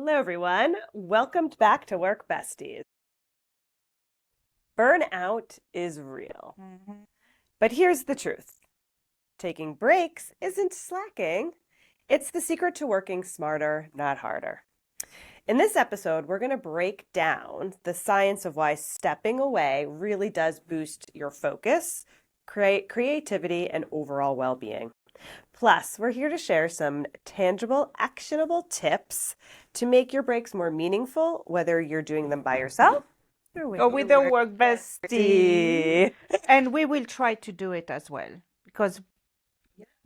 Hello, everyone. Welcome back to Work Besties. Burnout is real. But here's the truth. Taking breaks isn't slacking. It's the secret to working smarter, not harder. In this episode, we're going to break down the science of why stepping away really does boost your focus, creativity, and overall well-being. Plus, we're here to share some tangible, actionable tips to make your breaks more meaningful, whether you're doing them by yourself or with a work bestie. And we will try to do it as well, because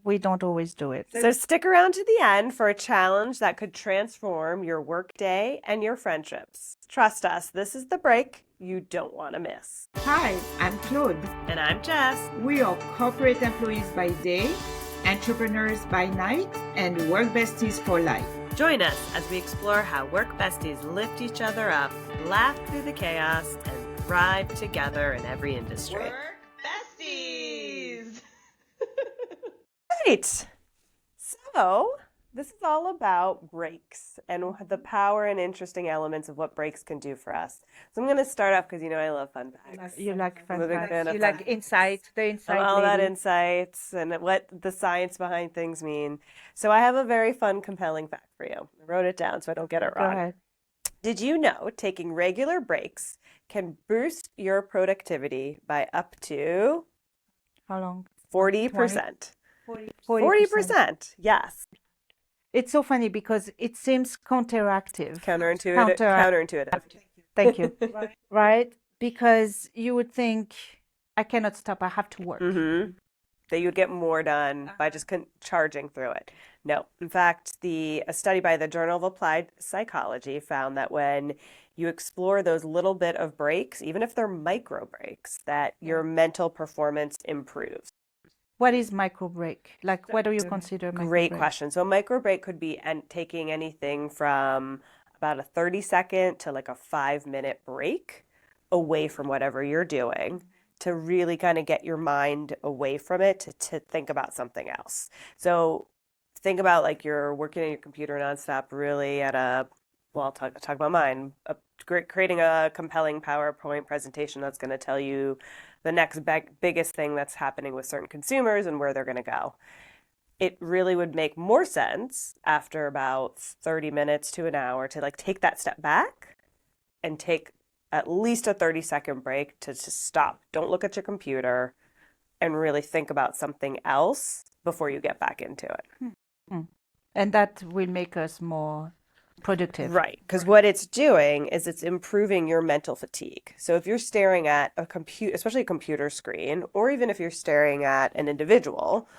we don't always do it. So stick around to the end for a challenge that could transform your workday and your friendships. Trust us, this is the break you don't want to miss. Hi, I'm Claude. And I'm Jess. We are corporate employees by day, entrepreneurs by night, and work besties for life. Join us as we explore how work besties lift each other up, laugh through the chaos, and thrive together in every industry. Work besties! Right. So, this is all about breaks and the power and interesting elements of what breaks can do for us. So I'm going to start off because I love fun facts. You like fun I'm a big fan facts. of You fun like insight, the insight I'm all about lady. insights and what the science behind things mean. So I have a very fun, compelling fact for you. I wrote it down so I don't get it Go wrong. ahead. Did you know taking regular breaks can boost your productivity by up to How long? 40%? 40%. 40%, yes. It's so funny because it seems counteractive. Counterintuitive. Thank you. Right? Because you would think, I cannot stop, I have to work. Mm-hmm. That you'd get more done by just charging through it. No. In fact, a study by the Journal of Applied Psychology found that when you explore those little bit of breaks, even if they're micro breaks, that your mental performance improves. What is micro break? Like, what do you consider micro Great break? question. So micro break could be taking anything from about a 30-second to like a 5-minute break away from whatever you're doing to really kind of get your mind away from it to think about something else. So think about like you're working on your computer nonstop, really I'll talk about mine, creating a compelling PowerPoint presentation that's going to tell you the next biggest thing that's happening with certain consumers and where they're going to go. It really would make more sense after about 30 minutes to an hour to like take that step back and take at least a 30-second break to just stop. Don't look at your computer and really think about something else before you get back into it. And that will make us more productive. Right, because what it's doing is it's improving your mental fatigue. So if you're staring at a especially a computer screen, or even if you're staring at an individual,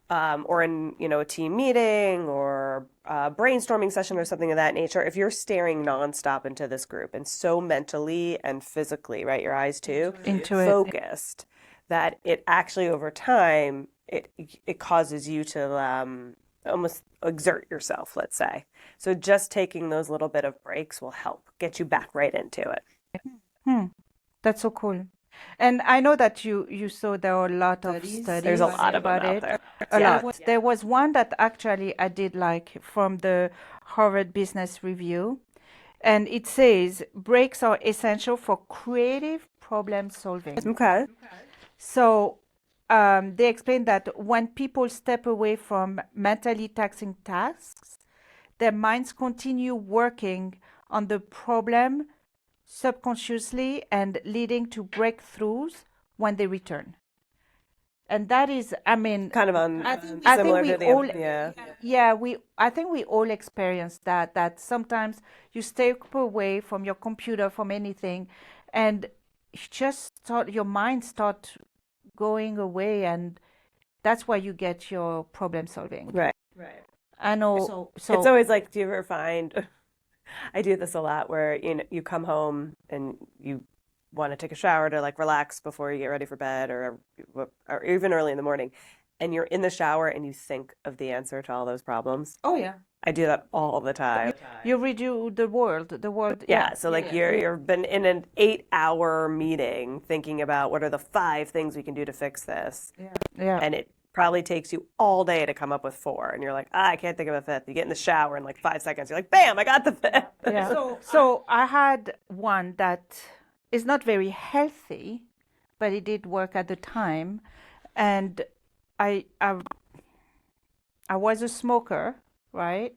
or in a team meeting or a brainstorming session or something of that nature, if you're staring nonstop into this group and so mentally and physically, right, your eyes too, focused, that it actually over time it causes you to almost exert yourself, let's say. So just taking those little bit of breaks will help get you back right into it. That's so cool. And I know that you saw there are a lot of studies. There's a lot of them about out it. there. A Yeah. lot. There was one that actually I did like from the Harvard Business Review. And it says breaks are essential for creative problem solving. Okay. So they explain that when people step away from mentally taxing tasks, their minds continue working on the problem subconsciously and leading to breakthroughs when they return. And that is, I mean, Kind of I think similar we to the all, yeah. I think we all experience that sometimes you step away from your computer, from anything, and your mind start going away, and that's why you get your problem solving. Right. I know. So It's always like, do you ever find, I do this a lot where you come home and you want to take a shower to like relax before you get ready for bed or even early in the morning, and you're in the shower and you think of the answer to all those problems. Oh, yeah. I do that all the time. you redo the world. Yeah, so like you've been in an 8-hour meeting thinking about what are the 5 things we can do to fix this. Yeah. And probably takes you all day to come up with four. And you're like, I can't think of a fifth. You get in the shower in like 5 seconds. You're like, bam, I got the fifth. Yeah. So I had one that is not very healthy, but it did work at the time. And I was a smoker, right?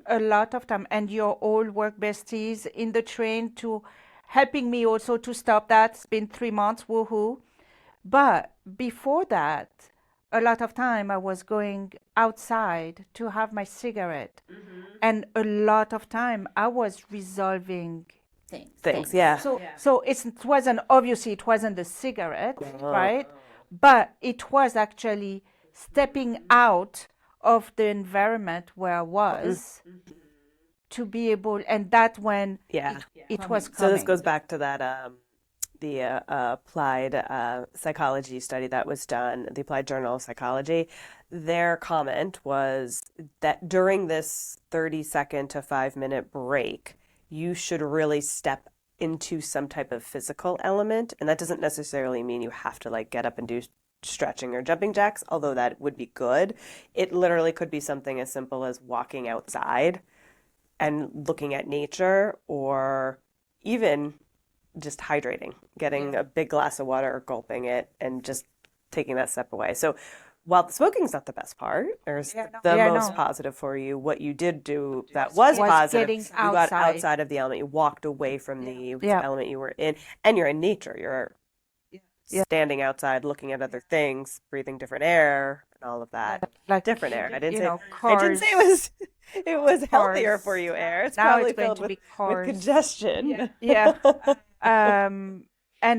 A lot of time. And your all work besties in the train to helping me also to stop that. It's been 3 months, woohoo. But before that, a lot of time I was going outside to have my cigarette. And a lot of time I was resolving Things, yeah. so it wasn't, obviously it wasn't the cigarette, right? But it was actually stepping out of the environment where I was to be able, and that when Yeah. it was So coming. this goes back to that the applied psychology study that was done, the Applied Journal of Psychology. Their comment was that during this 30-second to 5-minute break, you should really step into some type of physical element. And that doesn't necessarily mean you have to like get up and do stretching or jumping jacks, although that would be good. It literally could be something as simple as walking outside and looking at nature, or even just hydrating, getting a big glass of water or gulping it and just taking that step away. So while the smoking's not the best part, or the most positive for you, what you did do that was positive, getting you got outside. outside of the element, you walked away from the element you were in, and you're in nature. You're standing outside, looking at other things, breathing different air, and all of that. Like, Different air. I didn't you say know, I didn't say it was healthier cars. for you air. It's Now probably it's going filled to be with cars. congestion. Yeah. And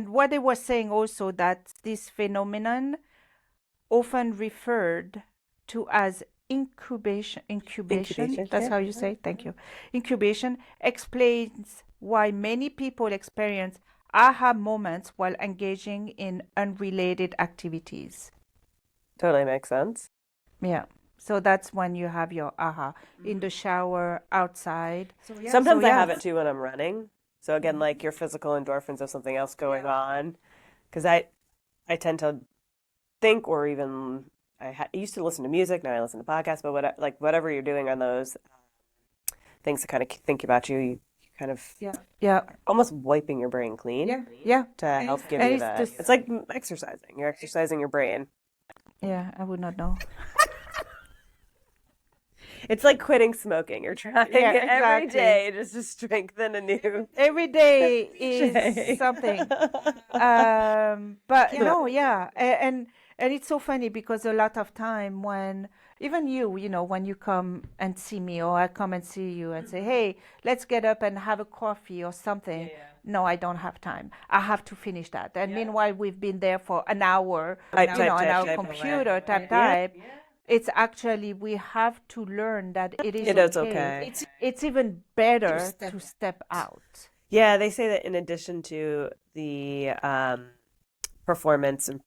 what they were saying also, that this phenomenon often referred to as incubation. Incubation, That's yeah. how you say it? Thank you. Incubation explains why many people experience aha moments while engaging in unrelated activities. Totally makes sense. Yeah. So that's when you have your aha in the shower, outside. Sometimes I have it too when I'm running. So again, like your physical endorphins of something else going on, because I tend to think, or even I used to listen to music. Now I listen to podcasts. But whatever you're doing on those things to kind of think about you kind of almost wiping your brain clean. To help give and you it's that. just- It's like exercising. You're exercising your brain. Yeah, I would not know. It's like quitting smoking. You're trying every exactly. day just to strengthen a new. Every day is something. But and it's so funny because a lot of time when even when you come and see me, or I come and see you and say, hey, let's get up and have a coffee or something. No, I don't have time. I have to finish that. And meanwhile, we've been there for an hour, on our computer, type. It's actually, we have to learn that it is okay. It's even better to step out. Yeah, they say that in addition to the performance, and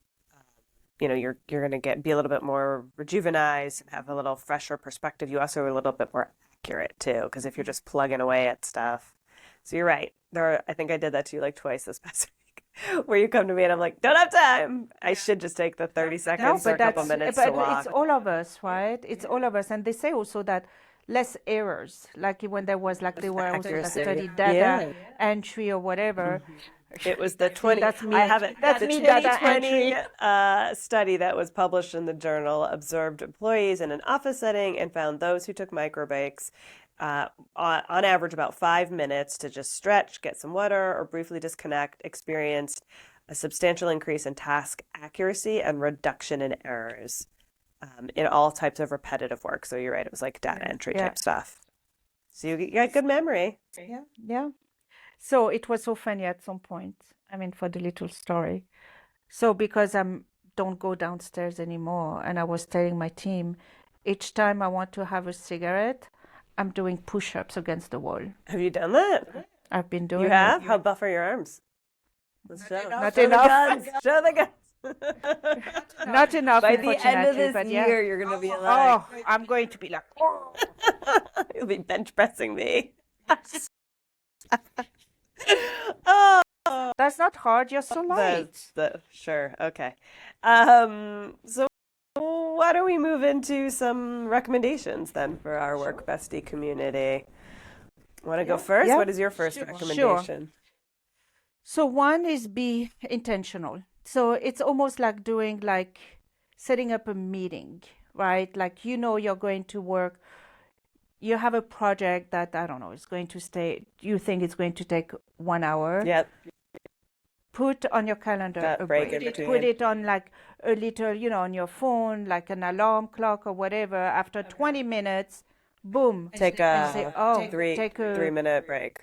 you're going to be a little bit more rejuvenized and have a little fresher perspective. You also are a little bit more accurate too, because if you're just plugging away at stuff. So you're right. I think I did that to you like twice this past week, where you come to me and I'm like, don't have time. I should just take the 30 seconds or a couple minutes to walk. It's all of us, right? It's all of us. And they say also that less errors, like when there was they were also study data entry or whatever. It was the 20. That's me. I have it. That's the me, data 2020 entry. Study that was published in the journal observed employees in an office setting and found those who took micro breaks, on average about 5 minutes to just stretch, get some water, or briefly disconnect, experienced a substantial increase in task accuracy and reduction in errors in all types of repetitive work. So you're right. It was like data entry type stuff. So you got good memory. Yeah. So it was so funny at some point. I mean, for the little story. So because don't go downstairs anymore, and I was telling my team, each time I want to have a cigarette, I'm doing push-ups against the wall. Have you done that? I've been doing You have? How buff are your arms? Let's show. Not Show enough. the guns. Show the guns. Not enough. By the end of this but year, you're going to be like, I'm going to be like, you'll be bench pressing me. Oh, that's not hard. You're so light. sure. Okay. So why don't we move into some recommendations then for our Work Bestie community? Want to go first? Yeah. What is your first Sure. recommendation? So one is be intentional. So it's almost like doing like setting up a meeting, right? Like you're going to work, you have a project that I don't know, it's going to stay, you think it's going to take 1 hour. Yep. Put on your calendar That a break break. in between. Put it on like a little, on your phone, like an alarm clock or whatever. After 20 minutes, boom. Take And say, a oh, take a 3 minute break.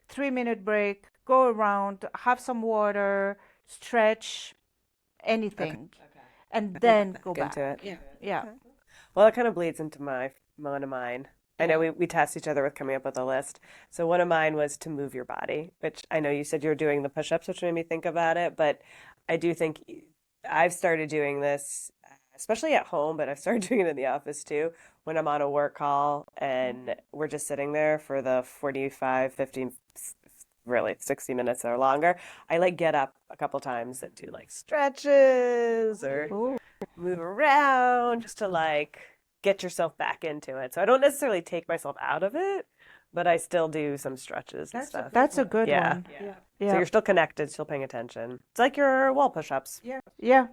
3 minute break, go around, have some water, stretch, anything, and then go back. Into it. Yeah. Well, it kind of bleeds into one of mine. I know we tasked each other with coming up with a list. So one of mine was to move your body, which I know you said you were doing the push-ups, which made me think about it. But I do think I've started doing this, especially at home, but I've started doing it in the office too, when I'm on a work call and we're just sitting there for the 45, 50, really 60 minutes or longer. I like get up a couple times and do like stretches or Ooh. move around just to like get yourself back into it. So I don't necessarily take myself out of it, but I still do some stretches and stuff. That's a good Yeah. one. So Yeah. you're still connected, still paying attention. It's like your wall push-ups. Yeah.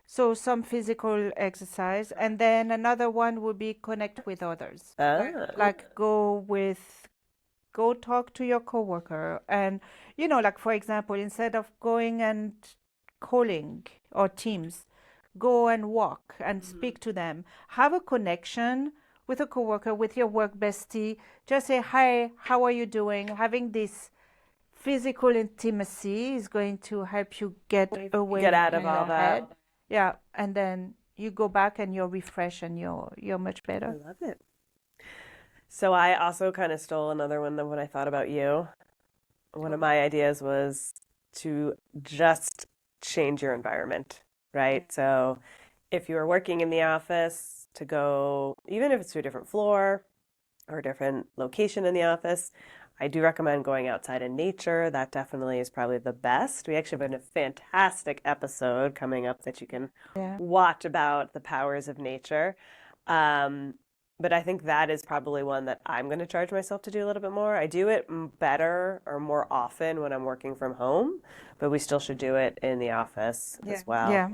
So some physical exercise, and then another one would be connect with others. Ah. Like go talk to your coworker, and like for example, instead of going and calling or Teams, go and walk and speak to them. Have a connection with a coworker, with your work bestie. Just say, hi, how are you doing? Having this physical intimacy is going to help you get away Get out of from all your that. head. Yeah, and then you go back and you're refreshed and you're much I better. love it. So I also kind of stole another one when I thought about you. One of my ideas was to just change your environment, right? So if you are working in the office, to go, even if it's to a different floor or a different location in the office, I do recommend going outside in nature. That definitely is probably the best. We actually have a fantastic episode coming up that you can Yeah. watch about the powers of nature. But I think that is probably one that I'm going to charge myself to do a little bit more. I do it better or more often when I'm working from home, but we still should do it in the office as well. Yeah.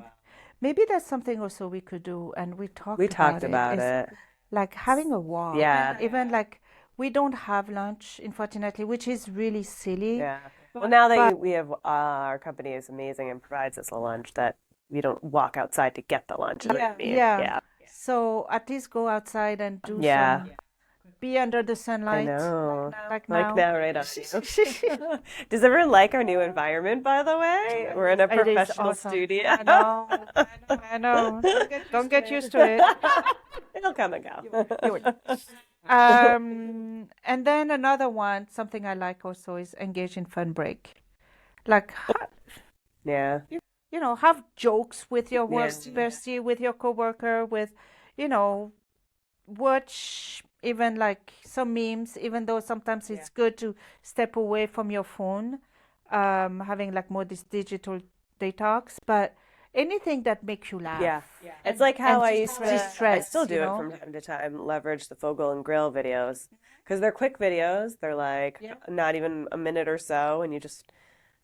Maybe that's something also we could do, and we talked about is it. like having a walk. Yeah. Even like we don't have lunch, unfortunately, which is really silly. Yeah. Well, now that But we have our company is amazing and provides us a lunch that we don't walk outside to get the lunch. Is what you mean. yeah. So at least go outside and do Yeah. be under the I sunlight. know. Like Like now. now, right on you. Does everyone like our new environment, by the way? We're in a It is professional awesome. studio. I know. Don't get used to it. It'll come and go. And then another one, something I like also is engage in fun break. Like, Yeah. have jokes with your work Yeah. bestie, with your coworker, with, watch even like some memes, even though sometimes it's good to step away from your phone, having like more this digital detox, but anything that makes you laugh. Yeah. It's like how I used to, I distress, still do you it know? from time to time, leverage the Fogel and Grill videos because they're quick videos. They're like not even a minute or so, and you just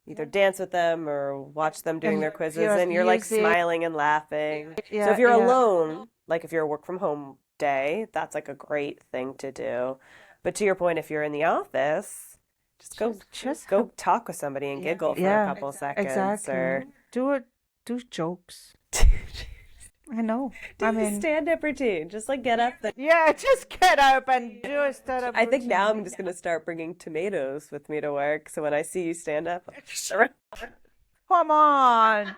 either dance with them or watch them doing And their quizzes, your and you're like music. smiling and laughing. So Yeah, if you're yeah. alone, like if you're a work from home day, that's like a great thing to do. But to your point, if you're in the office, just go talk with somebody and giggle for a couple seconds exactly. or Do jokes. I know. do the stand-up routine. Just like get up. Yeah, just get up and do a stand-up I think routine. now I'm just gonna start bringing tomatoes with me to work. So when I see you stand up, Come on.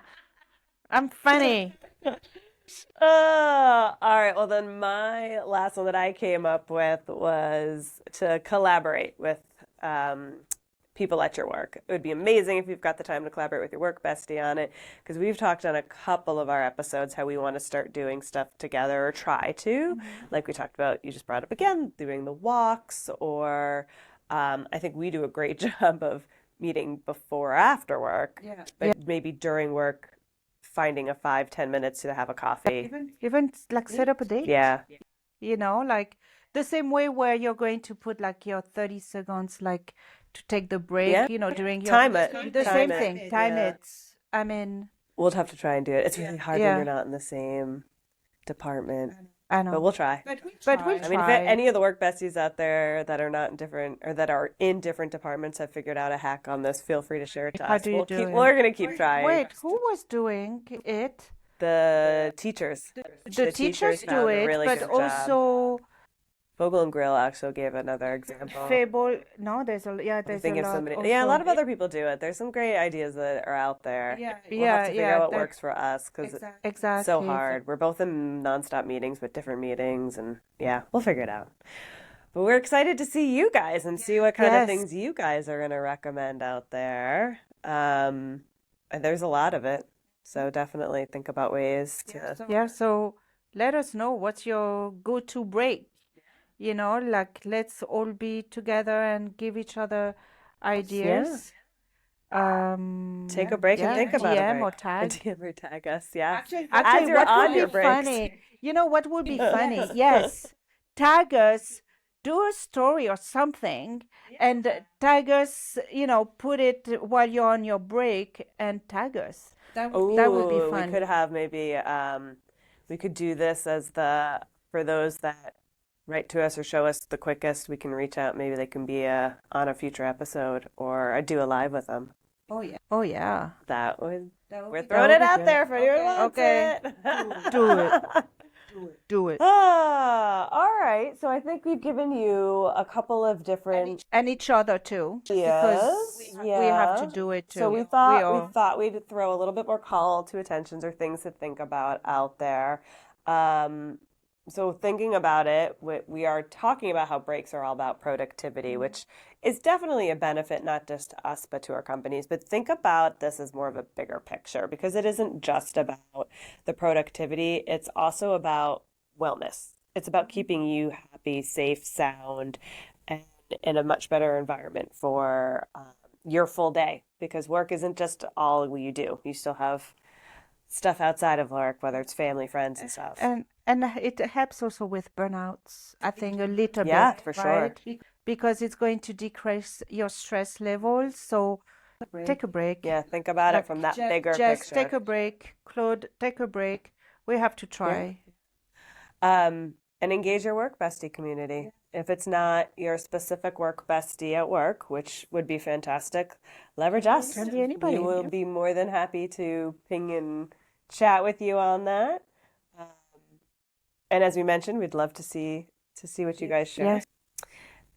I'm funny. all right. Well, then my last one that I came up with was to collaborate with people at your work. It would be amazing if you've got the time to collaborate with your work bestie on it, because we've talked on a couple of our episodes how we want to start doing stuff together or try to. Like we talked about, you just brought up again, doing the walks, or I think we do a great job of meeting before or after work, but maybe during work, finding a 5-10 minutes to have a coffee. Even like set up a date. Yeah. You know, like the same way where you're going to put like your 30 seconds, like to take the break, Yeah. you know, during your Time it. the Time same it. thing. Time Yeah. it. I mean, We'll have to try and do it. It's really hard when Yeah. you're not in the same department, I but know. we'll try. But we But we'll try. I mean, if try. any of the work besties out there that are not in different or that are in different departments have figured out a hack on this, feel free to share it to How us. do you do it? We're gonna keep trying. Wait, who was doing it? The teachers. The teachers do found a it, really but good job. also Vogel and Grill also gave another example. Fable. No, there's a I'm there's a thinking of lot somebody. Yeah, a lot also. of other people do it. There's some great ideas that are out there. Yeah. We'll have to figure out what that- works for us because Exactly. Exactly. it's so hard. We're both in nonstop meetings with different meetings, and yeah, we'll figure it out. But we're excited to see you guys and see what kind of Yes. things you guys are going to recommend out there. And there's a lot of it, so definitely think about ways to. Yeah, so let us know what's your go-to break. You know, like let's all be together and give each other ideas. Take a break and yeah, think about DM a break. or tag. DM or tag us, yeah. Actually, Actually, you're what on would your be breaks. funny? You know what would be funny? Yes, tag us, do a story or something, and tag us. You know, put it while you're on your break and tag us. that would Ooh, be That would be we fun. could have maybe we could do this as for those that write to us or show us the quickest, we can reach out. Maybe they can be on a future episode or do a live with them. Oh yeah. Oh yeah, That would That would we're be throwing would it be out good. there if anyone wants Okay. it. do it, do it. do it. All right. So I think we've given you a couple of different And each other too, because ideas. we have to Yeah. do it too. So we all- thought we'd throw a little bit more call to attentions or things to think about out there. So thinking about it, we are talking about how breaks are all about productivity, which is definitely a benefit, not just to us, but to our companies. But think about this as more of a bigger picture because it isn't just about the productivity. It's also about wellness. It's about keeping you happy, safe, sound, and in a much better environment for your full day because work isn't just all you do. You still have stuff outside of work, whether it's family, friends, and stuff. And it helps also with burnouts, I think, a little Yeah, bit, for sure. right? Because it's going to decrease your stress levels. So take a break. Yeah, think about it from that bigger Just picture. take a break. Claude, take a break. We have to try. And engage your work bestie community. If it's not your specific work bestie at work, which would be fantastic, leverage us. Can be anybody. We will be more than happy to ping and chat with you on that. And as we mentioned, we'd love to see what you guys share.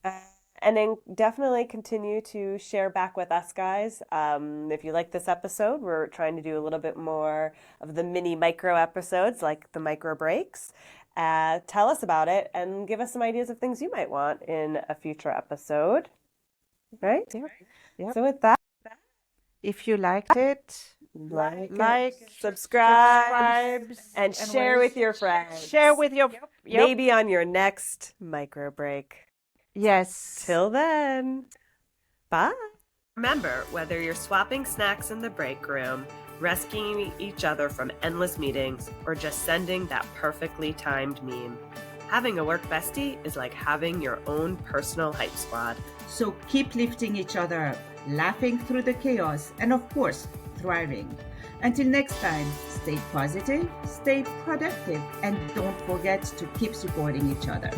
Yes. And then definitely continue to share back with us, guys. If you like this episode, we're trying to do a little bit more of the mini micro episodes, like the micro breaks. Tell us about it and give us some ideas of things you might want in a future episode. Right? Yep. So with that, If you liked it, like, subscribe, and share with your friends. share with your Maybe on your next micro break. Yes. Till then, bye. Remember, whether you're swapping snacks in the break room, rescuing each other from endless meetings, or just sending that perfectly timed meme, having a work bestie is like having your own personal hype squad. So keep lifting each other up, laughing through the chaos, and of course, thriving. Until next time, stay positive, stay productive, and don't forget to keep supporting each other.